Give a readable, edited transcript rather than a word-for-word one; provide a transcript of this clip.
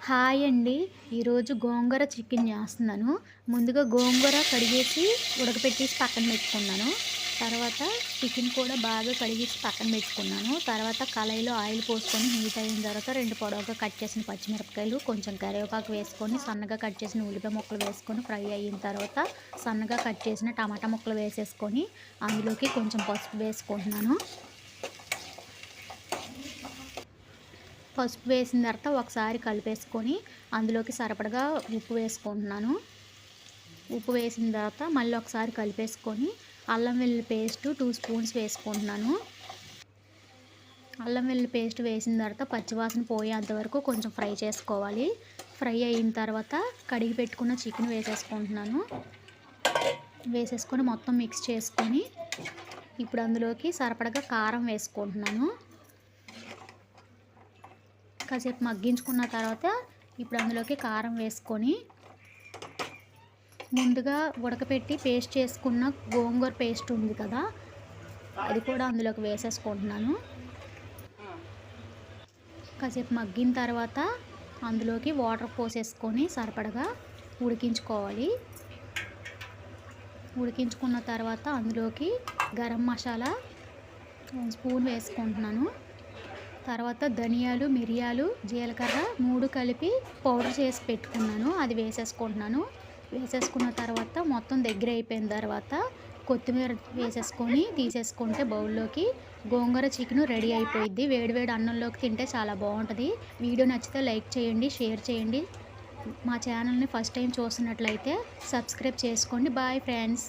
Hi అండి. ఈరోజు గోంగూర chicken చేస్తున్నాను. ముందుగా గోంగూర కడిగేసి ఉడకపెట్టేసి పక్కన పెట్టుకున్నాను. తర్వాత చికెన్ కూడా బాగా కడిగేసి పక్కన పెట్టుకున్నాను. తర్వాత కళాయిలో ఆయిల్ పోసుకొని హీట్ అయిన తర్వాత 2 పొడవుగా కట్ చేసిన పచ్చిమిరపకాయలు, కొంచెం కరివేపాకు వేసుకొని సన్నగా కట్ చేసిన ఉల్లిపాయ ముక్కలు వేసుకొని ఫ్రై అయిన తర్వాత సన్నగా కట్ చేసిన టమాటా ముక్కలు వేసేసుకొని అందులోకి కొంచెం పసుపు వేసుకుంటున్నాను. పసుపు వేసిన తర్వాత ఒకసారి కలిపేసుకొని అందులోకి సరిపడగా ఉప్పు వేసుకుంటున్నాను. ఉప్పు వేసిన తర్వాత మళ్ళీ ఒకసారి కలిపేసుకొని అల్లం వెల్లుల్లి పేస్ట్ 2 స్పూన్స్ వేసుకుంటున్నాను. అల్లం వెల్లుల్లి పేస్ట్ వేసిన తర్వాత పచ్చివాసన పోయేంత వరకు కొంచెం ఫ్రై చేసుకోవాలి. ఫ్రై అయిన తర్వాత కడిగి పెట్టుకున్న చికెన్ వేసేసుకుంటున్నాను. వేసేసుకొని మొత్తం మిక్స్ చేసుకొని ఇప్పుడు అందులోకి సరిపడగా కారం వేసుకుంటున్నాను. కాసేపు మగ్గించుకున్న తర్వాత ఇప్పుడు అందులోకి కారం వేసుకొని ముందుగా ఉడకపెట్టి పేస్ట్ చేసుకున్న గోంగూర పేస్ట్ ఉంది కదా, అది కూడా అందులోకి వేసేసుకుంటున్నాను. కాసేపు మగ్గిన తర్వాత అందులోకి వాటర్ పోసేసుకొని సరిపడగా ఉడికించుకోవాలి. ఉడికించుకున్న తర్వాత అందులోకి గరం మసాలా 1 స్పూన్ వేసుకుంటున్నాను. తర్వాత ధనియాలు, మిరియాలు, జీలకర్ర 3 కలిపి పౌడర్ చేసి పెట్టుకున్నాను, అది వేసేసుకుంటున్నాను. వేసేసుకున్న తర్వాత మొత్తం దగ్గర అయిపోయిన తర్వాత కొత్తిమీర వేసేసుకొని తీసేసుకుంటే బౌల్లోకి గోంగూర చికెన్ రెడీ అయిపోయిద్ది. వేడివేడి అన్నంలోకి తింటే చాలా బాగుంటుంది. వీడియో నచ్చితే లైక్ చేయండి, షేర్ చేయండి. మా ఛానల్ని ఫస్ట్ టైం చూస్తున్నట్లయితే సబ్స్క్రైబ్ చేసుకోండి. Bye friends.